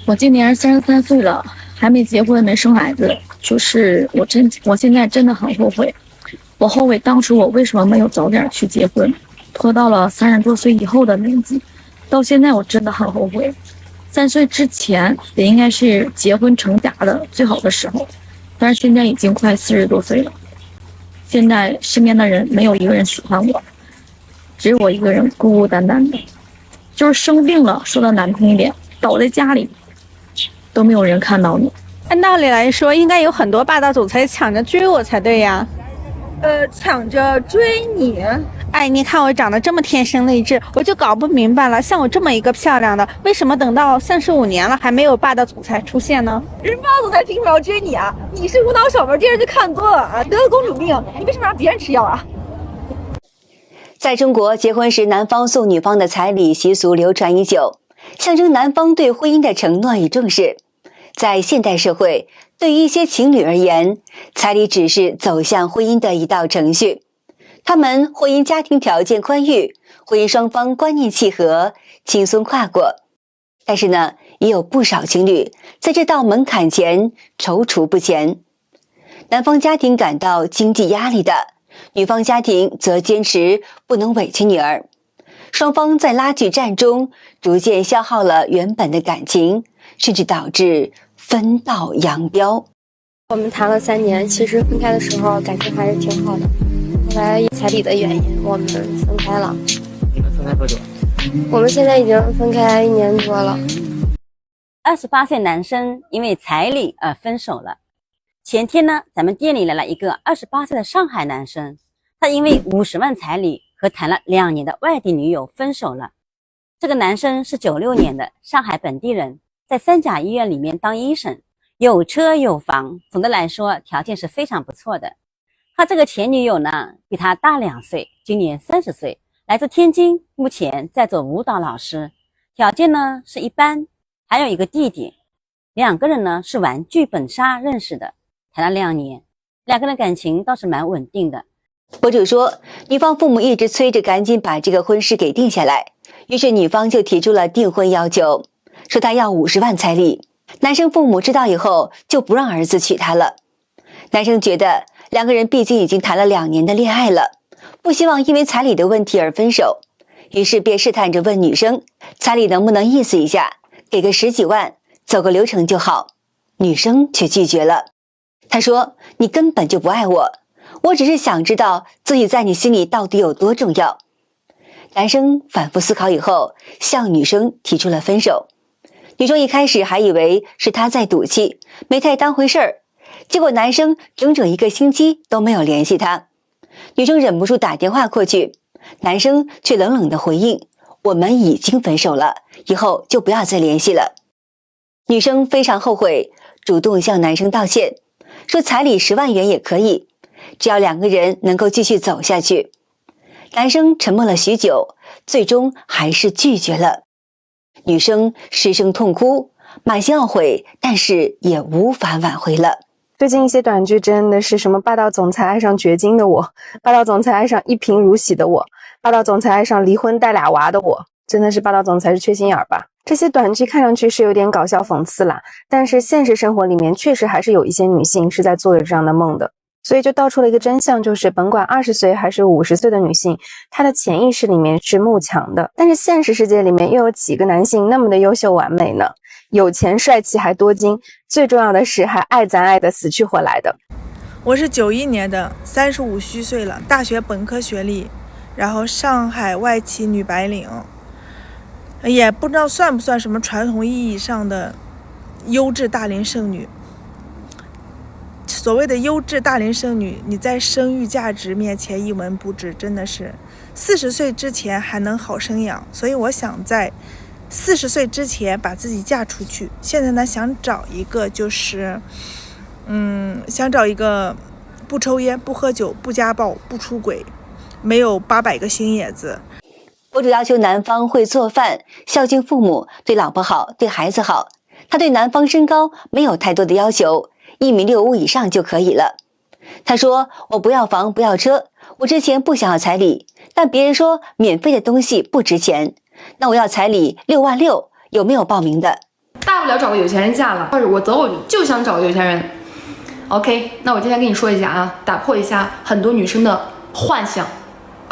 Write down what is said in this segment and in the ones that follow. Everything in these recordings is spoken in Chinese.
我今年33岁了，还没结婚，没生孩子，就是我现在真的很后悔。我后悔当初我为什么没有早点去结婚，拖到了30多岁以后的年纪。到现在我真的很后悔。3岁之前也应该是结婚成家的最好的时候，但是现在已经快40多岁了。现在身边的人没有一个人喜欢我，只有我一个人孤孤单单的。就是生病了，说的难听一点，倒在家里都没有人看到你。按道理来说，应该有很多霸道总裁抢着追我才对呀。抢着追你？哎，你看我长得这么天生丽质，我就搞不明白了，像我这么一个漂亮的，为什么等到35年了还没有霸道总裁出现呢？人霸道总裁凭什么要追你啊？你是无脑小妹，电视剧看多了啊，得了公主病，你为什么让别人吃药啊？在中国，结婚时男方送女方的彩礼习俗流传已久，象征男方对婚姻的承诺与重视。在现代社会，对于一些情侣而言，彩礼只是走向婚姻的一道程序。他们婚姻家庭条件宽裕，婚姻双方观念契合，轻松跨过。但是呢，也有不少情侣在这道门槛前踌躇不前。男方家庭感到经济压力大，女方家庭则坚持不能委屈女儿。双方在拉锯战中逐渐消耗了原本的感情，甚至导致分道扬镳。我们谈了3年，其实分开的时候感情还是挺好的，后来因彩礼的原因我们分开了。你们分开多久？我们现在已经分开1年多了。28岁男生因为彩礼而分手了。前天呢，咱们店里来了一个28岁的上海男生，他因为50万彩礼和谈了2年的外地女友分手了。这个男生是96年的上海本地人，在3甲医院里面当医生，有车有房，总的来说条件是非常不错的。他这个前女友呢，比他大2岁，今年30岁，来自天津，目前在做舞蹈老师，条件呢是一般。还有一个弟弟，两个人呢是玩剧本杀认识的，谈了2年，两个人感情倒是蛮稳定的。博主说，女方父母一直催着赶紧把这个婚事给定下来，于是女方就提出了订婚要求，说她要50万彩礼。男生父母知道以后就不让儿子娶她了。男生觉得两个人毕竟已经谈了2年的恋爱了，不希望因为彩礼的问题而分手，于是便试探着问女生，彩礼能不能意思一下，给个10几万，走个流程就好。女生却拒绝了。她说，你根本就不爱我，我只是想知道自己在你心里到底有多重要。男生反复思考以后，向女生提出了分手。女生一开始还以为是他在赌气，没太当回事儿，结果男生整整1个星期都没有联系她。女生忍不住打电话过去，男生却冷冷的回应，我们已经分手了，以后就不要再联系了。女生非常后悔，主动向男生道歉，说彩礼10万元也可以，只要2个人能够继续走下去。男生沉默了许久，最终还是拒绝了。女生失声痛哭，满心懊悔，但是也无法挽回了。最近一些短剧真的是什么霸道总裁爱上绝经的我，霸道总裁爱上一贫如洗的我，霸道总裁爱上离婚带2娃的我，真的是霸道总裁是缺心眼儿吧？这些短剧看上去是有点搞笑讽刺啦，但是现实生活里面确实还是有一些女性是在做着这样的梦的。所以就道出了一个真相，就是甭管20岁还是50岁的女性，她的潜意识里面是慕强的。但是现实世界里面又有几个男性那么的优秀完美呢？有钱帅气还多金，最重要的是还爱咱爱的死去活来的。我是91年的，35虚岁了，大学本科学历，然后上海外企女白领，也不知道算不算什么传统意义上的优质大龄剩女。所谓的优质大龄剩女，你在生育价值面前一文不值，真的是40岁之前还能好生养，所以我想在40岁之前把自己嫁出去。现在呢，想找一个想找一个不抽烟、不喝酒、不家暴、不出轨，没有800个星野子。博主要求男方会做饭，孝敬父母，对老婆好，对孩子好。他对男方身高没有太多的要求，1.65米以上就可以了。他说，我不要房不要车，我之前不想要彩礼，但别人说免费的东西不值钱，那我要彩礼6.6万，有没有报名的？大不了找个有钱人嫁了，或者我就想找个有钱人。OK， 那我今天跟你说一下啊，打破一下很多女生的幻想，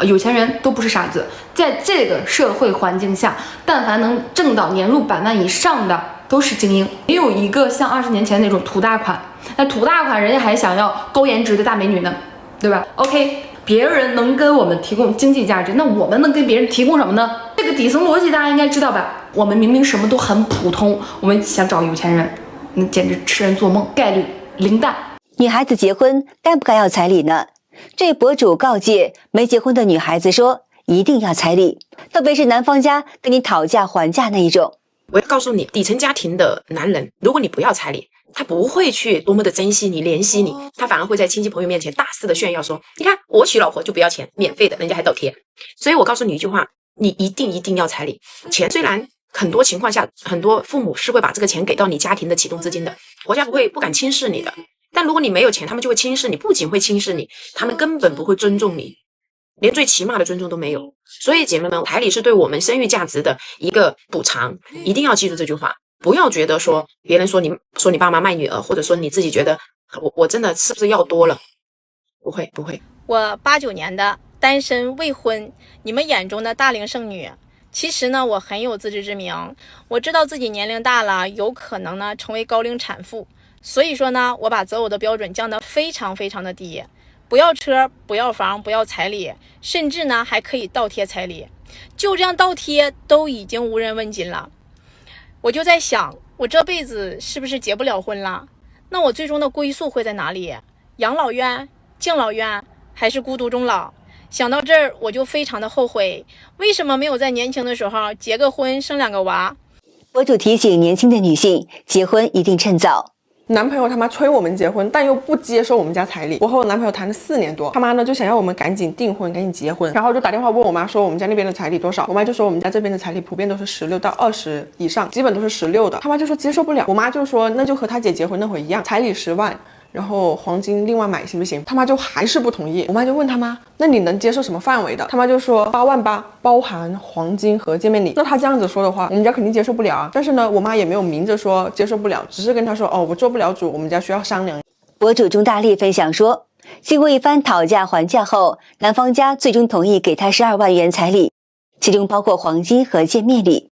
有钱人都不是傻子，在这个社会环境下，但凡能挣到年入100万以上的都是精英，没有一个像20年前那种土大款。那土大款人家还想要高颜值的大美女呢，对吧 ？OK， 别人能跟我们提供经济价值，那我们能跟别人提供什么呢？这个底层逻辑大家应该知道吧？我们明明什么都很普通，我们想找有钱人，那简直痴人做梦，概率零蛋。女孩子结婚该不该要彩礼呢？这位博主告诫没结婚的女孩子说，一定要彩礼，特别是男方家跟你讨价还价那一种。我要告诉你，底层家庭的男人，如果你不要彩礼，他不会去多么的珍惜你、怜惜你，他反而会在亲戚朋友面前大肆的炫耀说，你看我娶老婆就不要钱，免费的，人家还倒贴。所以我告诉你一句话，你一定要彩礼。钱虽然很多情况下，很多父母是会把这个钱给到你家庭的启动资金的，国家不敢轻视你的。但如果你没有钱，他们就会轻视你，不仅会轻视你，他们根本不会尊重你，连最起码的尊重都没有。所以姐妹们，彩礼是对我们生育价值的一个补偿，一定要记住这句话，不要觉得说别人说你爸妈卖女儿，或者说你自己觉得我真的是不是要多了，不会。我89年的单身未婚，你们眼中的大龄剩女。其实呢，我很有自知之明，我知道自己年龄大了，有可能呢成为高龄产妇。所以说呢，我把择偶的标准降得非常的低，不要车，不要房，不要彩礼，甚至呢还可以倒贴彩礼，就这样倒贴都已经无人问津了。我就在想，我这辈子是不是结不了婚了？那我最终的归宿会在哪里？养老院、敬老院，还是孤独终老？想到这儿，我就非常的后悔，为什么没有在年轻的时候结个婚，生2个娃？博主提醒年轻的女性，结婚一定趁早。男朋友他妈催我们结婚，但又不接受我们家彩礼。我和我男朋友谈了4年多，他妈呢就想要我们赶紧订婚，赶紧结婚，然后就打电话问我妈说我们家那边的彩礼多少。我妈就说我们家这边的彩礼普遍都是16到20以上，基本都是16的。他妈就说接受不了，我妈就说那就和他姐结婚那会一样，彩礼10万。然后黄金另外买行不行？他妈就还是不同意。我妈就问他妈，那你能接受什么范围的？他妈就说8万8，包含黄金和见面礼。那他这样子说的话，我们家肯定接受不了啊。但是呢，我妈也没有明着说接受不了，只是跟他说哦，我做不了主，我们家需要商量。博主钟大力分享说，经过一番讨价还价后，男方家最终同意给他12万元彩礼，其中包括黄金和见面礼。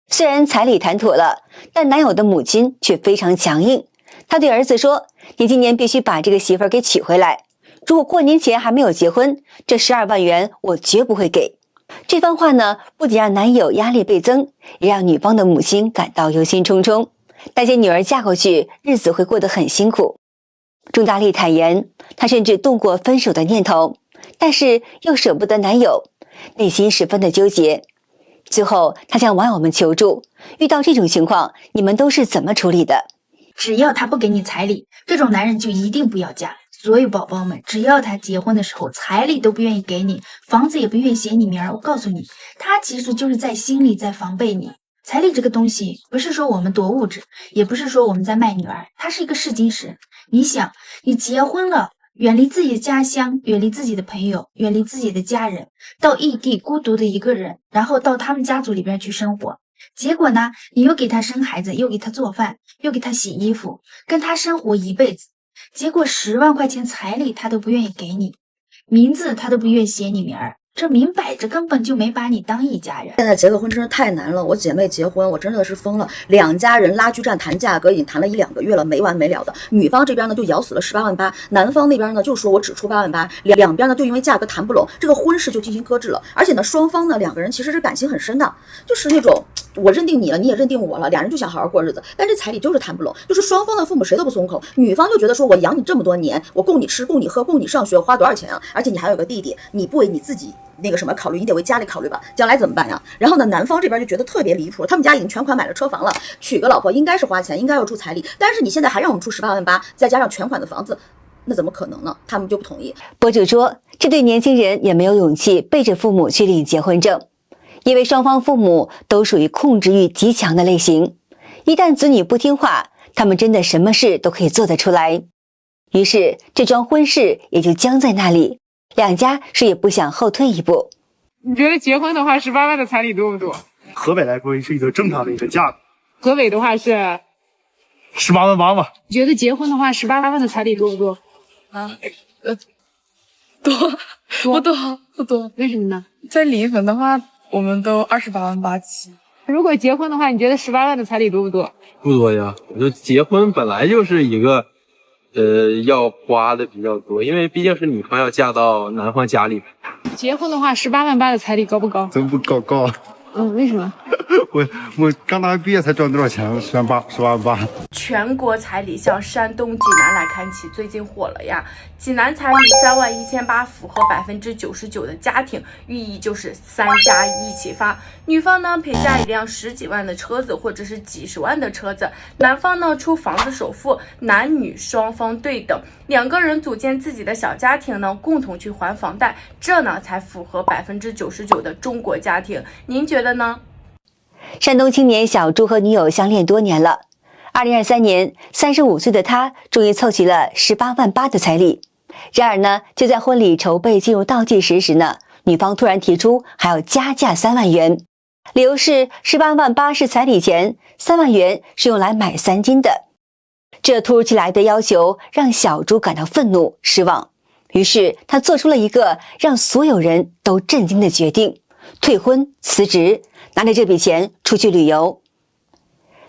虽然彩礼谈妥了，但男友的母亲却非常强硬。他对儿子说，你今年必须把这个媳妇儿给娶回来，如果过年前还没有结婚，这12万元我绝不会给。这番话呢，不仅让男友压力倍增，也让女方的母亲感到忧心忡忡，担心女儿嫁过去日子会过得很辛苦。钟大力坦言，他甚至动过分手的念头，但是又舍不得男友，内心十分的纠结。最后他向网友们求助，遇到这种情况，你们都是怎么处理的？只要他不给你彩礼，这种男人就一定不要嫁。所有宝宝们，只要他结婚的时候彩礼都不愿意给你，房子也不愿意写你名儿，我告诉你，他其实就是在心里在防备你。彩礼这个东西，不是说我们多物质，也不是说我们在卖女儿，它是一个试金石。你想，你结婚了，远离自己的家乡，远离自己的朋友，远离自己的家人，到异地孤独的一个人，然后到他们家族里边去生活。结果呢，你又给他生孩子，又给他做饭，又给他洗衣服，跟他生活一辈子。结果10万块钱彩礼他都不愿意给你，名字他都不愿意写你名儿，这明摆着根本就没把你当一家人。现在结个婚真是太难了，我姐妹结婚我真的是疯了，2家人拉锯战谈价格已经谈了1-2个月了，没完没了的。女方这边呢就咬死了18万8，男方那边呢就说我只出8万8，两边呢就因为价格谈不拢，这个婚事就进行搁置了。而且呢双方呢2个人其实是感情很深的，就是那种我认定你了，你也认定我了，俩人就想好好过日子，但这彩礼就是谈不拢，就是双方的父母谁都不松口，女方就觉得说我养你这么多年，我供你吃供你喝供你上学，我花多少钱啊，而且你还有个弟弟，你不为你自己那个什么考虑，你得为家里考虑吧，将来怎么办呀？然后呢男方这边就觉得特别离谱，他们家已经全款买了车房了，娶个老婆应该是花钱，应该要出彩礼，但是你现在还让我们出18万8，再加上全款的房子，那怎么可能呢？他们就不同意。博主说，这对年轻人也没有勇气背着父母去领结婚证，因为双方父母都属于控制欲极强的类型，一旦子女不听话，他们真的什么事都可以做得出来。于是这桩婚事也就僵在那里，两家谁也不想后退一步。你觉得结婚的话18万的彩礼多不多？河北来说是一个正常的一个价格，河北的话是18.8万吧。觉得结婚的话18万的彩礼多不多？不多。为什么呢？在临汾的话，我们都28万8起。如果结婚的话，你觉得18万的彩礼多不多？不多呀，我觉得结婚本来就是一个，要花的比较多，因为毕竟是女方要嫁到男方家里。结婚的话，18万8的彩礼高不高？真不高。为什么？我刚大学毕业才赚多少钱？18万8。全国彩礼向山东济南来看齐，最近火了呀！济南彩礼3万1800，符合99%的家庭，寓意就是3加1一起发。女方呢陪嫁一辆10几万的车子，或者是几十万的车子，男方呢出房子首付，男女双方对等，2个人组建自己的小家庭呢，共同去还房贷，这呢才符合99%的中国家庭。您觉得呢？山东青年小朱和女友相恋多年了。2023年，35岁的他终于凑齐了18万8的彩礼。然而呢，就在婚礼筹备进入倒计时时呢，女方突然提出还要加价3万元，理由是18万8是彩礼钱，3万元是用来买3金的。这突如其来的要求让小朱感到愤怒失望，于是他做出了一个让所有人都震惊的决定：退婚辞职，拿着这笔钱出去旅游。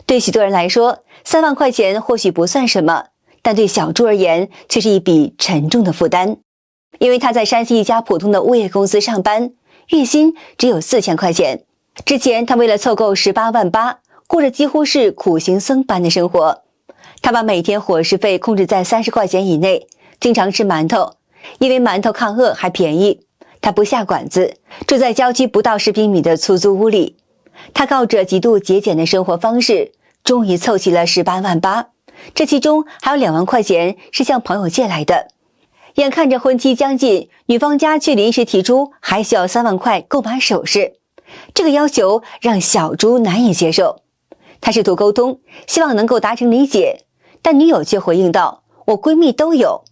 对许多人来说，3万块钱或许不算什么，但对小朱而言却是一笔沉重的负担。因为他在山西一家普通的物业公司上班，月薪只有4000块钱。之前他为了凑够18万8，过着几乎是苦行僧般的生活。他把每天伙食费控制在30块钱以内，经常吃馒头，因为馒头抗饿还便宜。他不下馆子，住在郊区不到10平米的出租屋里。他靠着极度节俭的生活方式，终于凑齐了18万8，这其中还有2万块钱是向朋友借来的。眼看着婚期将近，女方家却临时提出还需要3万块购买首饰，这个要求让小朱难以接受。他试图沟通，希望能够达成理解，但女友却回应道：“我闺蜜都有。”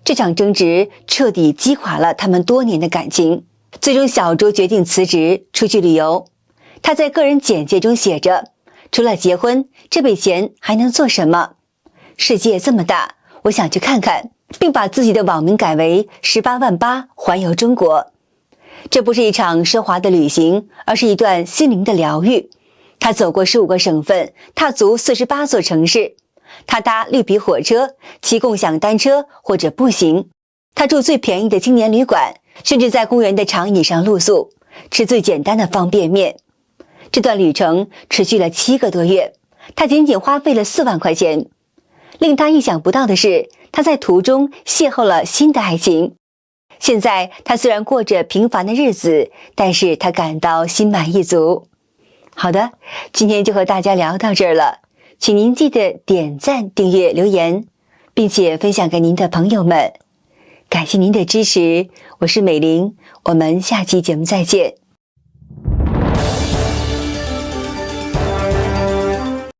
这场争执彻底击垮了他们多年的感情。最终，小朱决定辞职出去旅游。他在个人简介中写着：“除了结婚，这笔钱还能做什么？世界这么大，我想去看看。”并把自己的网名改为18万8环游中国。这不是一场奢华的旅行，而是一段心灵的疗愈。他走过15个省份，踏足48座城市。他搭绿皮火车，骑共享单车或者步行。他住最便宜的青年旅馆，甚至在公园的长椅上露宿，吃最简单的方便面。这段旅程持续了7个多月，他仅仅花费了4万块钱。令他意想不到的是，他在途中邂逅了新的爱情。现在他虽然过着平凡的日子，但是他感到心满意足。好的，今天就和大家聊到这儿了，请您记得点赞、订阅、留言，并且分享给您的朋友们。感谢您的支持，我是美玲，我们下期节目再见。